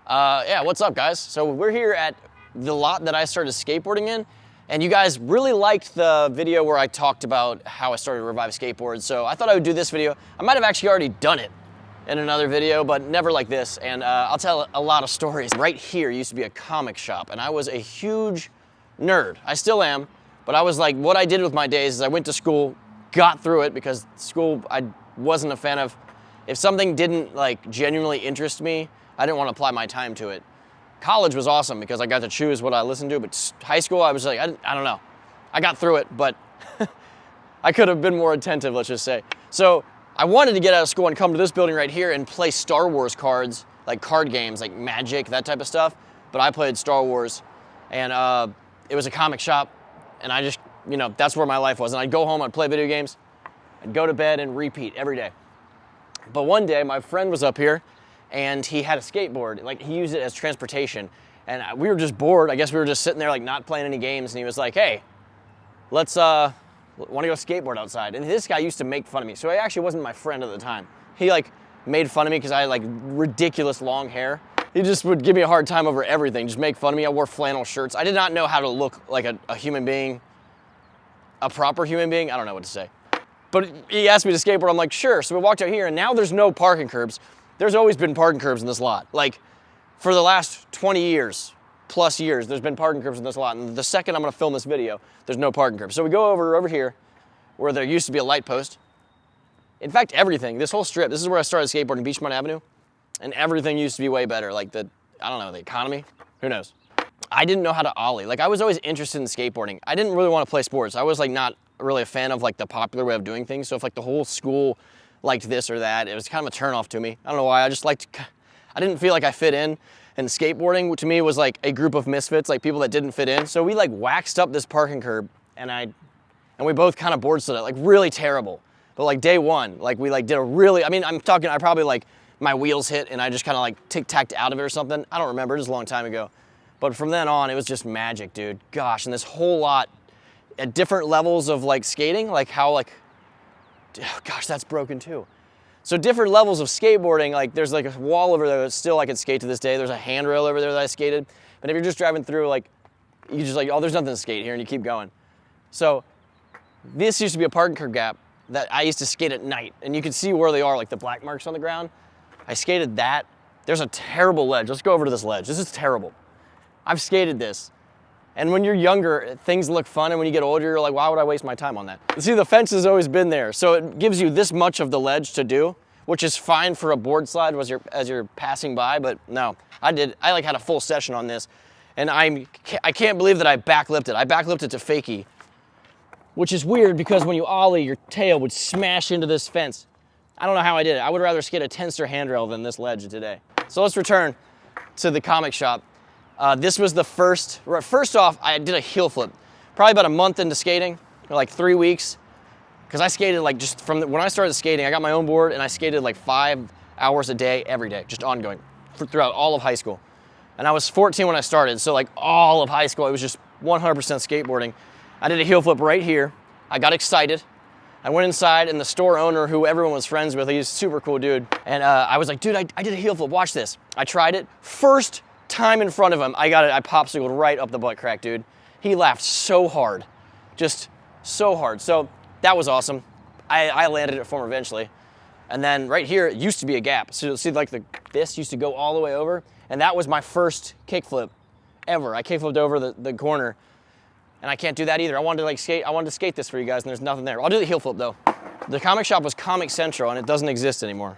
Yeah, what's up, guys? So we're here at the lot that I started skateboarding in, and you guys really liked the video where I talked about how I started to revive skateboards, so I thought I would do this video. I might have actually already done it in another video, but never like this, and I'll tell a lot of stories. Right here used to be a comic shop, and I was a huge nerd. I still am, but I was like, what I did with my days is I went to school, got through it, because school I wasn't a fan of. If something didn't like genuinely interest me, I didn't want to apply my time to it. College was awesome because I got to choose what I listened to, but high school I was like, I don't know. I got through it, but I could have been more attentive, let's just say. So I wanted to get out of school and come to this building right here and play Star Wars cards, like card games, like Magic, that type of stuff. But I played Star Wars, and it was a comic shop, and I just, you know, that's where my life was. And I'd go home, I'd play video games, I'd go to bed and repeat every day. But one day, my friend was up here, and he had a skateboard. Like, he used it as transportation. And we were just bored. I guess we were just sitting there, like, not playing any games. And he was like, hey, let's, want to go skateboard outside? And this guy used to make fun of me. So he actually wasn't my friend at the time. He, like, made fun of me because I had, like, ridiculous long hair. He just would give me a hard time over everything, just make fun of me. I wore flannel shirts. I did not know how to look like a human being, a proper human being. I don't know what to say. But he asked me to skateboard. I'm like, sure. So we walked out here, and now there's no parking curbs. There's always been parking curbs in this lot. Like, for the last 20 years, plus years, there's been parking curbs in this lot. And the second I'm gonna film this video, there's no parking curbs. So we go over here, where there used to be a light post. In fact, everything, this whole strip, this is where I started skateboarding, Beachmont Avenue. And everything used to be way better. Like I don't know, the economy, who knows? I didn't know how to ollie. Like, I was always interested in skateboarding. I didn't really want to play sports. I was like not really a fan of like the popular way of doing things. So if like the whole school liked this or that, it was kind of a turnoff to me. I don't know why, I didn't feel like I fit in. And skateboarding to me was like a group of misfits, like people that didn't fit in. So we like waxed up this parking curb, and we both kind of board slid it, like really terrible. But like day one, like we like did a really, I probably like my wheels hit and I just kind of like tic-tacked out of it or something. I don't remember, it was a long time ago. But from then on, it was just magic, dude. Gosh, and this whole lot at different levels of like skating, like how like, oh gosh, that's broken too. So different levels of skateboarding, like there's like a wall over there that still I could skate to this day. There's a handrail over there that I skated. But if you're just driving through, like, you just like, oh, there's nothing to skate here, and you keep going. So this used to be a parking curb gap that I used to skate at night, and you can see where they are, like the black marks on the ground. I skated that. There's a terrible ledge. Let's go over to this ledge. This is terrible. I've skated this. And when you're younger, things look fun, and when you get older, you're like, why would I waste my time on that? See, the fence has always been there, so it gives you this much of the ledge to do, which is fine for a board slide as you're passing by, but no. I like had a full session on this, and I can't believe that I backlipped it. I backlipped it to fakie, which is weird because when you ollie, your tail would smash into this fence. I don't know how I did it. I would rather skate a tensor handrail than this ledge today. So let's return to the comic shop. This was the first off, I did a heel flip. Probably about a month into skating, or like 3 weeks. Because I skated like just when I started skating, I got my own board and I skated like 5 hours a day, every day, just ongoing, throughout all of high school. And I was 14 when I started, so like all of high school, it was just 100% skateboarding. I did a heel flip right here. I got excited. I went inside, and the store owner, who everyone was friends with, he's a super cool dude. And I was like, dude, I did a heel flip, watch this. I tried it. First time in front of him, I got it, I popsicled right up the butt crack, dude. He laughed so hard, just so hard. So that was awesome. I landed it for him eventually. And then right here, it used to be a gap. So you'll see like this used to go all the way over, and that was my first kickflip ever. I kickflipped over the corner, and I can't do that either. I wanted to skate this for you guys, and there's nothing there. I'll do the heel flip though. The comic shop was Comic Central, and it doesn't exist anymore.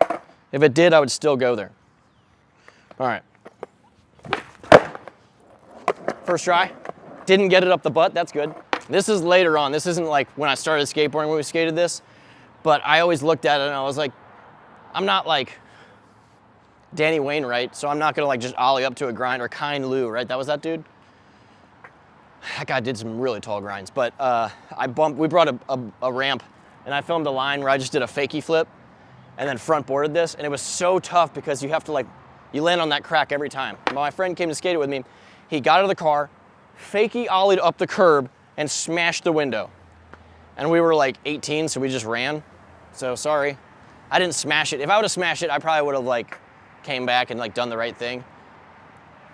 If it did, I would still go there. All right. First try, didn't get it up the butt, that's good. This is later on. This isn't like when I started skateboarding when we skated this, but I always looked at it and I was like, I'm not like Danny Wainwright, so I'm not gonna like just ollie up to a grind, or Kind Lou, right? That was that dude? That guy did some really tall grinds, but we brought a ramp, and I filmed a line where I just did a fakie flip and then front boarded this, and it was so tough because you have to you land on that crack every time. My friend came to skate it with me. He got out of the car, fakie ollied up the curb, and smashed the window. And we were like 18, so we just ran. So sorry. I didn't smash it. If I would have smashed it, I probably would have like came back and like done the right thing.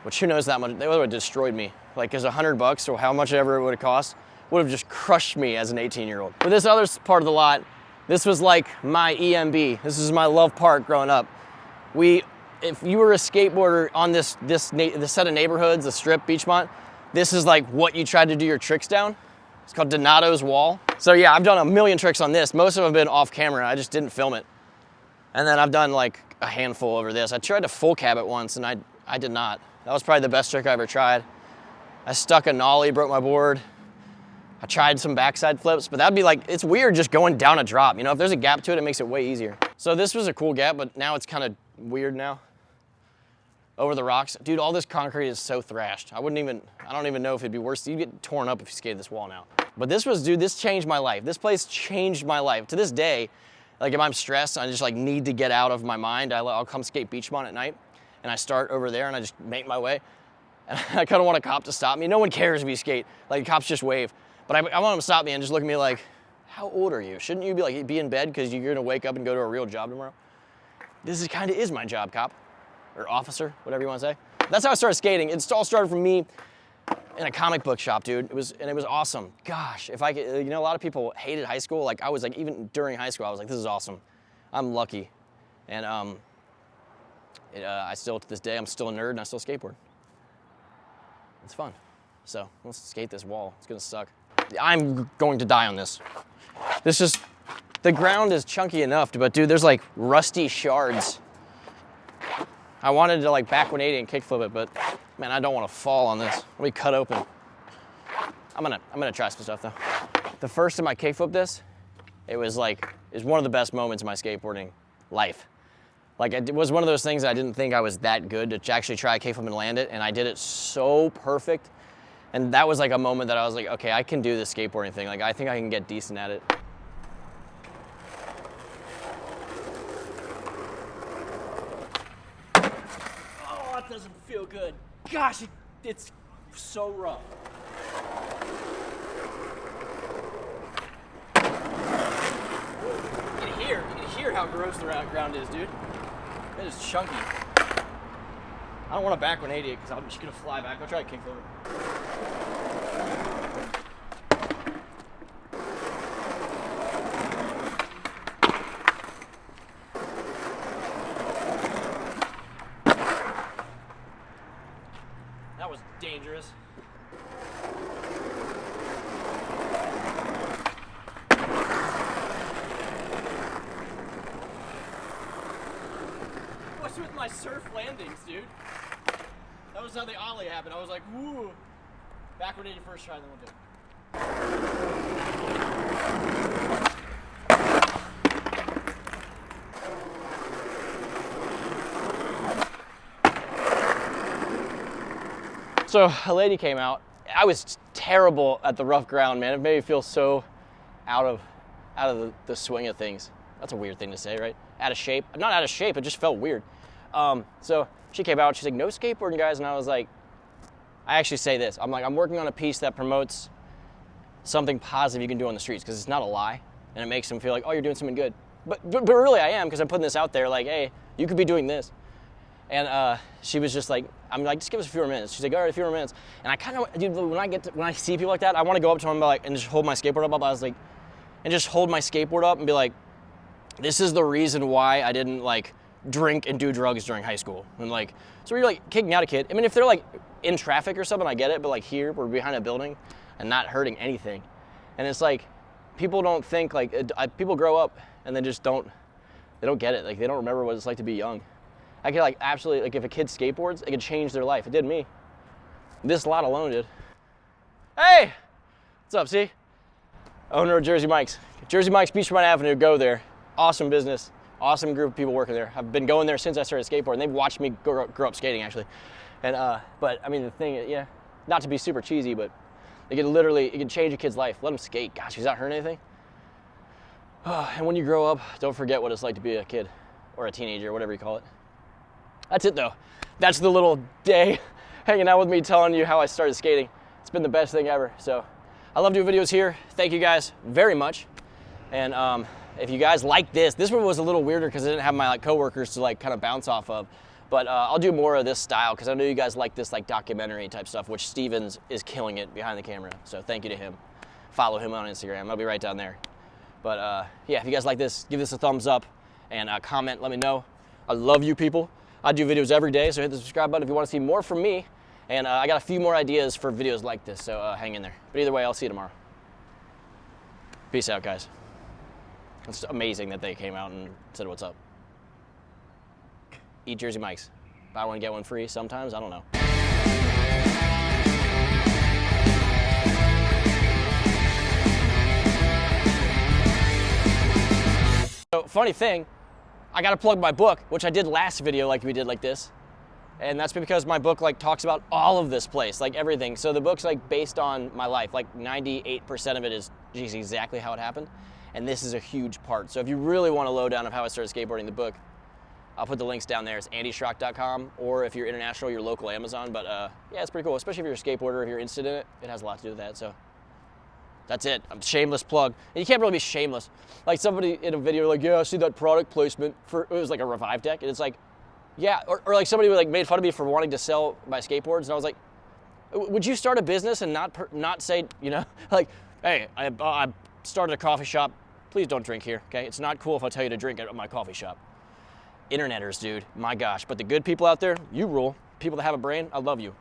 which who knows that much, they would have destroyed me. Like, because $100 or how much ever it would have cost would have just crushed me as an 18-year-old. But this other part of the lot, this was like my EMB. This is my love park growing up. If you were a skateboarder on this set of neighborhoods, the Strip, Beachmont, this is like what you tried to do your tricks down. It's called Donato's Wall. So yeah, I've done a million tricks on this. Most of them have been off camera. I just didn't film it. And then I've done like a handful over this. I tried to full cab it once and I did not. That was probably the best trick I ever tried. I stuck a nollie, broke my board. I tried some backside flips, but that'd be like, it's weird just going down a drop. You know, if there's a gap to it, it makes it way easier. So this was a cool gap, but now it's kind of weird now. Over the rocks. Dude, all this concrete is so thrashed. I don't even know if it'd be worse. You'd get torn up if you skated this wall now. But this changed my life. This place changed my life. To this day, like if I'm stressed, I just like need to get out of my mind. I'll come skate Beachmont at night and I start over there and I just make my way. And I kind of want a cop to stop me. No one cares if you skate. Like cops just wave. But I want them to stop me and just look at me like, how old are you? Shouldn't you be in bed because you're gonna wake up and go to a real job tomorrow? This kind of is my job, cop. Or officer, whatever you want to say. That's how I started skating. It all started from me in a comic book shop, dude. It was awesome. Gosh, if I could, you know, a lot of people hated high school. Like I was like, even during high school, I was like, this is awesome. I'm lucky. And I still, to this day, I'm still a nerd and I still skateboard. It's fun. So let's skate this wall. It's gonna suck. I'm going to die on this. The ground is chunky enough, but dude, there's like rusty shards. I wanted to like back 180 and kickflip it, but man, I don't want to fall on this. Let me cut open. I'm gonna try some stuff though. The first time I kickflipped this, it was one of the best moments in my skateboarding life. Like it was one of those things I didn't think I was that good to actually try a kickflip and land it, and I did it so perfect. And that was like a moment that I was like, okay, I can do this skateboarding thing. Like, I think I can get decent at it. Oh, that doesn't feel good. Gosh, it's so rough. You can hear how gross the ground is, dude. It is chunky. I don't want to back 180 it because I'm just gonna fly back. I'll try to kickflip it. That was dangerous. What's with my surf landings, dude? That was how the ollie happened. I was like, woo. Back 180 first try, then we'll do it. So a lady came out. I was terrible at the rough ground, man. It made me feel so out of the swing of things. That's a weird thing to say, right? Out of shape. Not out of shape, it just felt weird. So she came out, she's like, no skateboarding, guys. And I was like, I actually say this. I'm like, I'm working on a piece that promotes something positive you can do on the streets, because it's not a lie. And it makes them feel like, oh, you're doing something good. But really I am, because I'm putting this out there like, hey, you could be doing this. And she was just like, I'm like, just give us a few more minutes. She's like, all right, a few more minutes. And I kind of, dude, when I see people like that, I want to go up to them and just hold my skateboard up. I was like, and just hold my skateboard up and be like, this is the reason why I didn't like drink and do drugs during high school. And like, so you're like kicking out a kid. I mean, if they're like in traffic or something, I get it. But like here, we're behind a building and not hurting anything. And it's like, people don't think like, people grow up and they just don't get it. Like they don't remember what it's like to be young. I could like absolutely, like if a kid skateboards, it could change their life. It did me. This lot alone did. Hey, what's up, see? Owner of Jersey Mike's. Jersey Mike's, Beachfront Avenue, go there. Awesome business, awesome group of people working there. I've been going there since I started skateboarding. They've watched me grow up skating actually. And, but I mean the thing, yeah, not to be super cheesy, but it can change a kid's life. Let them skate. Gosh, he's not hurting anything. And when you grow up, don't forget what it's like to be a kid or a teenager, whatever you call it. That's it though. That's the little day hanging out with me telling you how I started skating. It's been the best thing ever. So I love doing videos here. Thank you guys very much. And if you guys like this one was a little weirder because I didn't have my like coworkers to like kind of bounce off of. But I'll do more of this style because I know you guys like this like documentary type stuff, which Stevens is killing it behind the camera. So thank you to him. Follow him on Instagram. I'll be right down there. But yeah, if you guys like this, give this a thumbs up and comment, let me know. I love you people. I do videos every day, so hit the subscribe button if you want to see more from me. And I got a few more ideas for videos like this, so hang in there. But either way, I'll see you tomorrow. Peace out, guys. It's amazing that they came out and said what's up. Eat Jersey Mike's. Buy one, get one free sometimes, I don't know. So, funny thing, I gotta plug my book, which I did last video like we did like this. And that's because my book like talks about all of this place, like everything. So the book's like based on my life, like 98% of it is geez, exactly how it happened. And this is a huge part. So if you really want a lowdown of how I started skateboarding, the book, I'll put the links down there. It's andyschrock.com, or if you're international, your local Amazon. But yeah, it's pretty cool, especially if you're a skateboarder, if you're interested in it. It has a lot to do with that, so. That's it, a shameless plug. And you can't really be shameless. Like somebody in a video like, yeah, I see that product placement for, it was like a Revive deck, and it's like, yeah, or like somebody like made fun of me for wanting to sell my skateboards, and I was like, would you start a business and not say, you know, like, hey, I started a coffee shop, please don't drink here, okay? It's not cool if I tell you to drink at my coffee shop. Interneters, dude, my gosh. But the good people out there, you rule. People that have a brain, I love you.